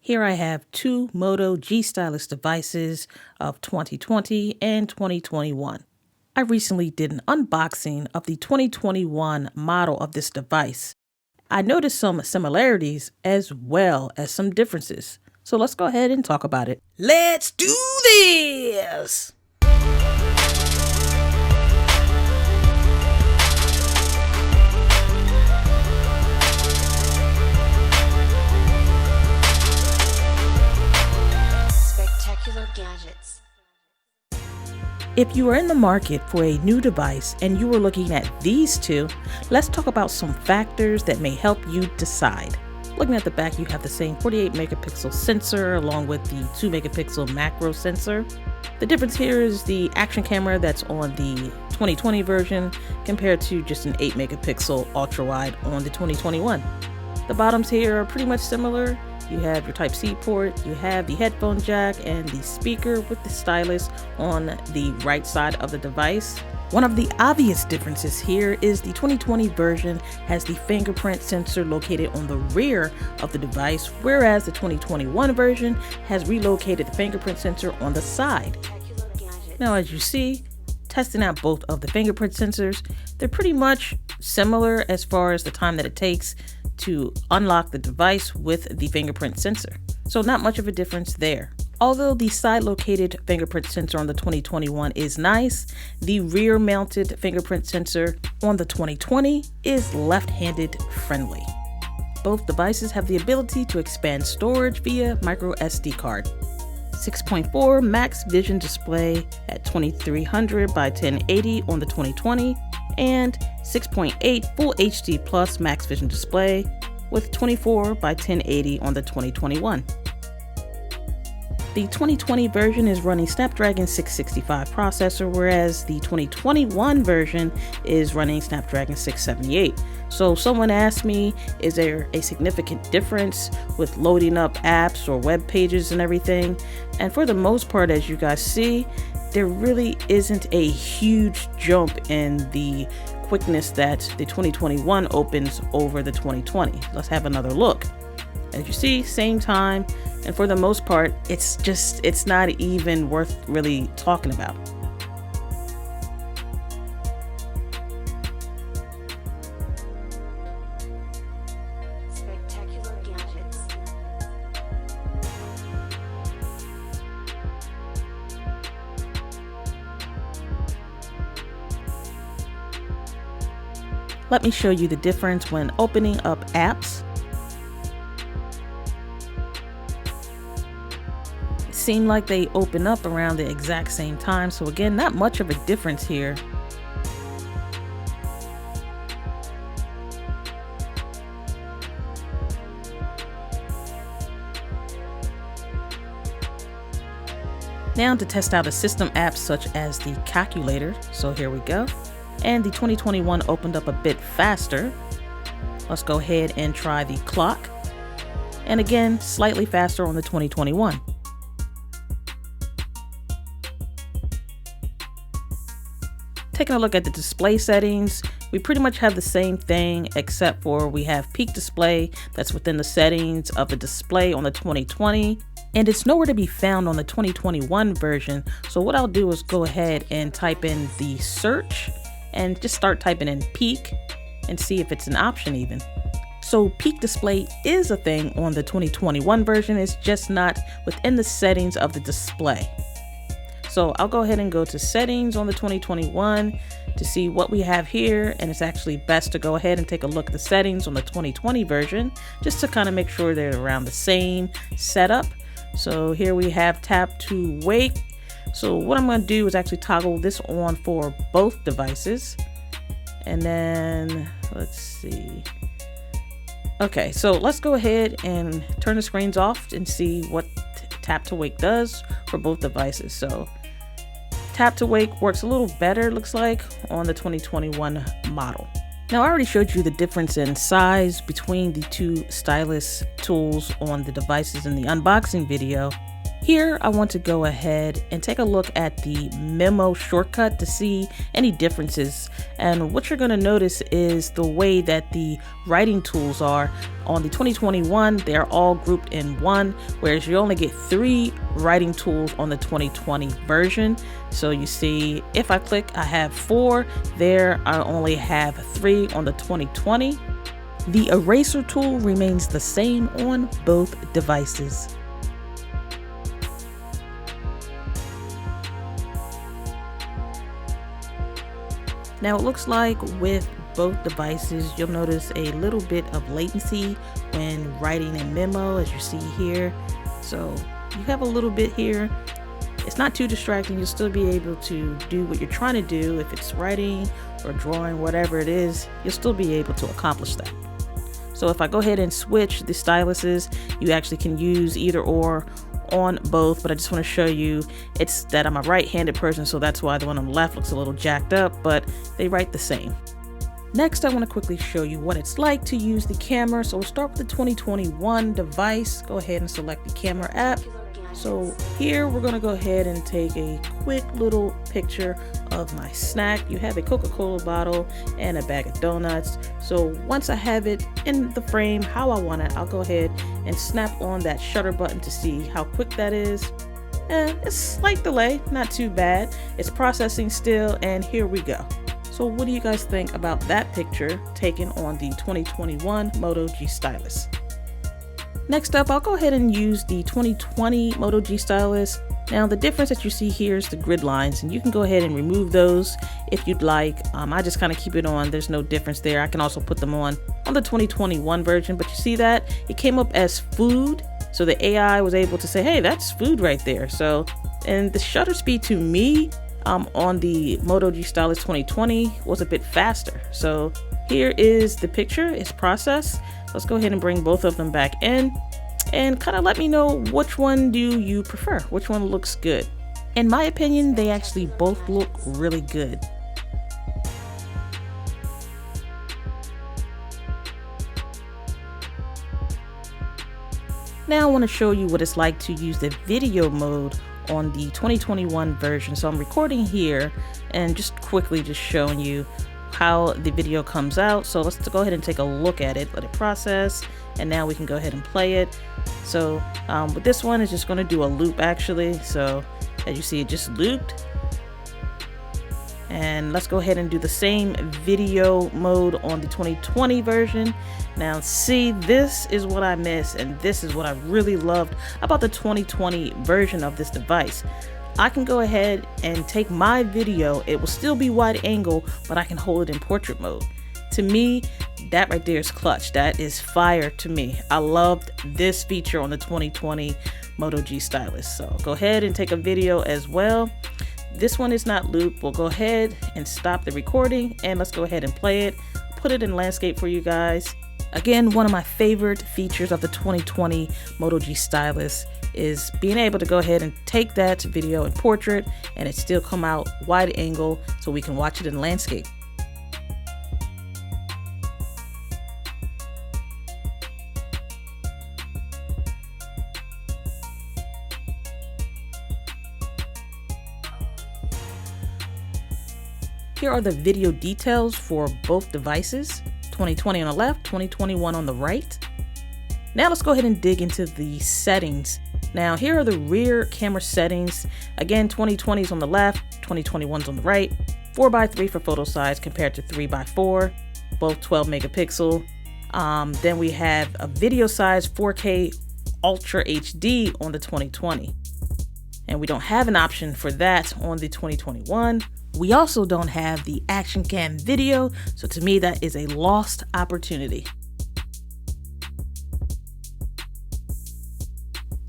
Here I have two Moto G Stylus devices of 2020 and 2021. I recently did an unboxing of the 2021 model of this device. I noticed some similarities as well as some differences. So let's go ahead and talk about it. Let's do this! Gadgets. If you are in the market for a new device and you are looking at these two, let's talk about some factors that may help you decide. Looking at the back, you have the same 48 megapixel sensor along with the 2 megapixel macro sensor. The difference here is the action camera that's on the 2020 version compared to just an 8 megapixel ultra wide on the 2021. The bottoms here are pretty much similar. You have your Type-C port, you have the headphone jack and the speaker with the stylus on the right side of the device. One of the obvious differences here is the 2020 version has the fingerprint sensor located on the rear of the device, whereas the 2021 version has relocated the fingerprint sensor on the side. Now, as you see, testing out both of the fingerprint sensors, they're pretty much similar as far as the time that it takes to unlock the device with the fingerprint sensor. So not much of a difference there. Although the side located fingerprint sensor on the 2021 is nice, the rear mounted fingerprint sensor on the 2020 is left-handed friendly. Both devices have the ability to expand storage via micro SD card. 6.4 max vision display at 2300 by 1080 on the 2020 and 6.8 full HD plus max vision display with 24 by 1080 on the 2021. The 2020 version is running Snapdragon 665 processor, whereas the 2021 version is running Snapdragon 678. So someone asked me, is there a significant difference with loading up apps or web pages and everything? And for the most part, as you guys see, there really isn't a huge jump in the quickness that the 2021 opens over the 2020. Let's have another look. As you see, same time, and for the most part, it's not even worth really talking about. Spectacular gadgets. Let me show you the difference when opening up apps. It seemed like they open up around the exact same time, so again, not much of a difference here. Now to test out a system app such as the calculator, so here we go. And the 2021 opened up a bit faster. Let's go ahead and try the clock. And again, slightly faster on the 2021. Taking a look at the display settings, we pretty much have the same thing except for we have peak display that's within the settings of the display on the 2020. And it's nowhere to be found on the 2021 version. So what I'll do is go ahead and type in the search and just start typing in peak and see if it's an option even. So peak display is a thing on the 2021 version, it's just not within the settings of the display. So I'll go ahead and go to settings on the 2021 to see what we have here, and it's actually best to go ahead and take a look at the settings on the 2020 version just to kind of make sure they're around the same setup. So here we have tap to wake. So what I'm going to do is actually toggle this on for both devices. And then let's see. Okay, so let's go ahead and turn the screens off and see what tap to wake does for both devices. So tap to wake works a little better, looks like, on the 2021 model. Now, I already showed you the difference in size between the two stylus tools on the devices in the unboxing video. Here, I want to go ahead and take a look at the memo shortcut to see any differences. And what you're going to notice is the way that the writing tools are. On the 2021, they're all grouped in one, whereas you only get 3 writing tools on the 2020 version. So you see, if I click, I have 4 there. I only have 3 on the 2020. The eraser tool remains the same on both devices. Now it looks like with both devices, you'll notice a little bit of latency when writing a memo, as you see here. So you have a little bit here. It's not too distracting. You'll still be able to do what you're trying to do. If it's writing or drawing, whatever it is, you'll still be able to accomplish that. So if I go ahead and switch the styluses, you actually can use either or on both, but I just want to show you it's that I'm a right-handed person, so that's why the one on the left looks a little jacked up, but they write the same. Next, I want to quickly show you what it's like to use the camera. So we'll start with the 2021 device. Go ahead and select the camera app. So here we're going to go ahead and take a quick little picture of my snack. You have a Coca-Cola bottle and a bag of donuts. So once I have it in the frame how I want it, I'll go ahead and snap on that shutter button to see how quick that is. And it's a slight delay, not too bad. It's processing still, and here we go. So what do you guys think about that picture taken on the 2021 Moto G Stylus? Next up, I'll go ahead and use the 2020 Moto G Stylus. Now the difference that you see here is the grid lines, and you can go ahead and remove those if you'd like. I just kind of keep it on. There's no difference there. I can also put them on the 2021 version, but you see that it came up as food. So the AI was able to say, hey, that's food right there. So, and the shutter speed to me on the Moto G Stylus 2020 was a bit faster. So here is the picture, it's processed. Let's go ahead and bring both of them back in and kind of let me know which one do you prefer, which one looks good. In my opinion, they actually both look really good. Now I want to show you what it's like to use the video mode on the 2021 version. So I'm recording here and just quickly just showing you how the video comes out. So let's go ahead and take a look at it, let it process, and now we can go ahead and play it. So with this one, it's just going to do a loop actually. So as you see, it just looped. And let's go ahead and do the same video mode on the 2020 version. Now see, this is what I miss, and this is what I really loved about the 2020 version of this device. I can go ahead and take my video. It will still be wide angle, but I can hold it in portrait mode. To me, that right there is clutch. That is fire to me. I loved this feature on the 2020 Moto G Stylus. So go ahead and take a video as well. This one is not loop. We'll go ahead and stop the recording and let's go ahead and play it. Put it in landscape for you guys. Again, one of my favorite features of the 2020 Moto G Stylus is being able to go ahead and take that video in portrait and it still come out wide angle so we can watch it in landscape. Here are the video details for both devices, 2020 on the left, 2021 on the right. Now let's go ahead and dig into the settings. Now here are the rear camera settings. Again, 2020 is on the left, 2021 is on the right. 4x3 for photo size compared to 3x4, both 12 megapixel. Then we have a video size 4K Ultra HD on the 2020. And we don't have an option for that on the 2021. We also don't have the action cam video, so to me that is a lost opportunity.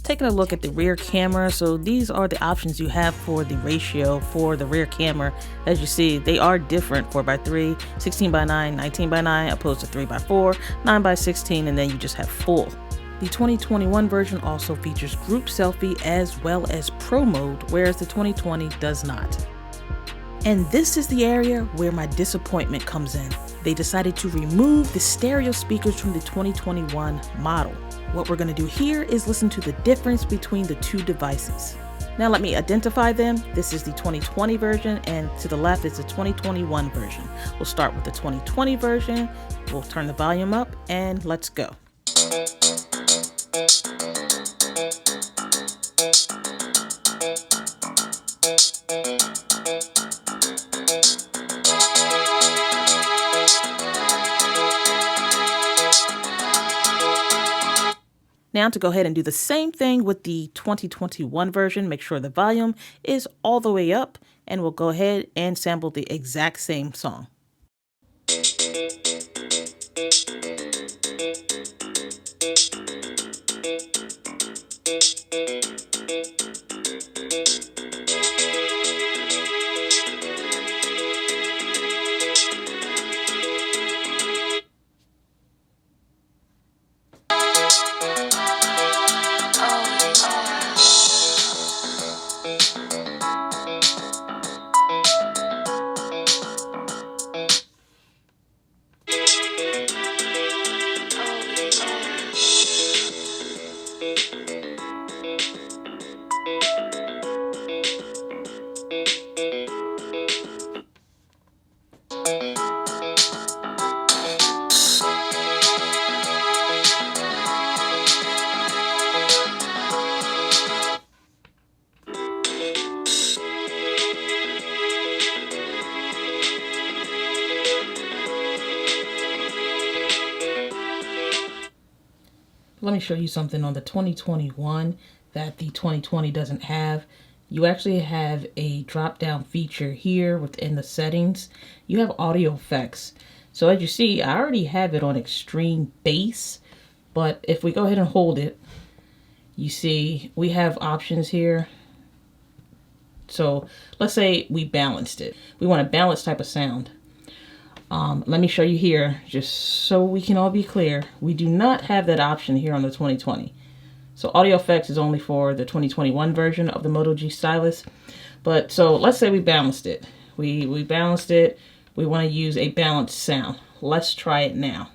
Taking a look at the rear camera, so these are the options you have for the ratio for the rear camera. As you see, they are different: 4x3, 16x9, 19x9, opposed to 3x4, 9x16, and then you just have full. The 2021 version also features group selfie as well as pro mode, whereas the 2020 does not. And this is the area where my disappointment comes in. They decided to remove the stereo speakers from the 2021 model. What we're going to do here is listen to the difference between the two devices. Now let me identify them. This is the 2020 version, and to the left is the 2021 version. We'll start with the 2020 version. We'll turn the volume up and let's go. Now to go ahead and do the same thing with the 2021 version, make sure the volume is all the way up, and we'll go ahead and sample the exact same song. Let me show you something on the 2021 that the 2020 doesn't have. You actually have a drop down feature here within the settings. You have audio effects. So as you see, I already have it on extreme bass, but if we go ahead and hold it, you see we have options here. So let's say we balanced it. We want a balanced type of sound. Let me show you here, just so we can all be clear. We do not have that option here on the 2020. So audio effects is only for the 2021 version of the Moto G Stylus. But so let's say we balanced it. We balanced it. We want to use a balanced sound. Let's try it now.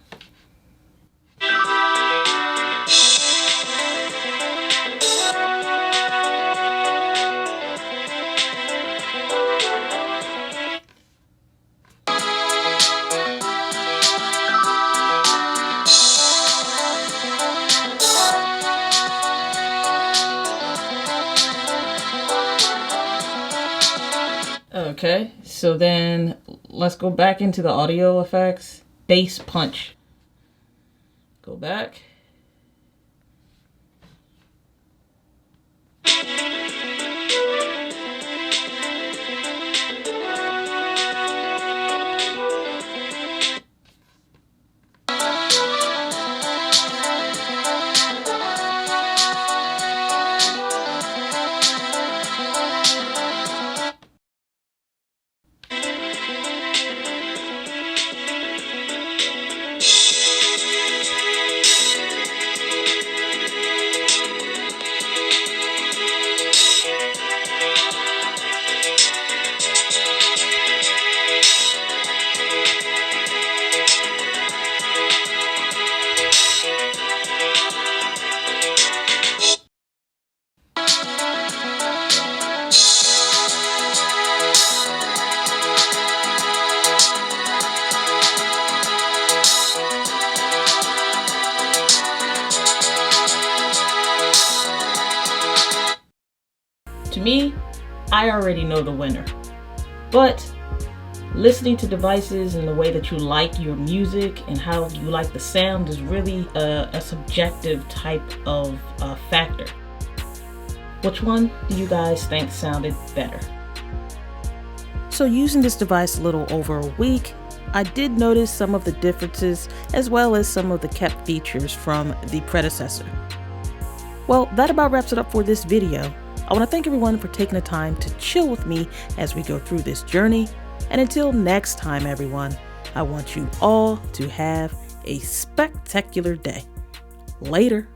Okay, so then let's go back into the audio effects. Bass punch. Go back. To me, I already know the winner. But listening to devices and the way that you like your music and how you like the sound is really a subjective type of factor. Which one do you guys think sounded better? So using this device a little over a week, I did notice some of the differences as well as some of the kept features from the predecessor. Well, that about wraps it up for this video. I want to thank everyone for taking the time to chill with me as we go through this journey. And until next time, everyone, I want you all to have a spectacular day. Later.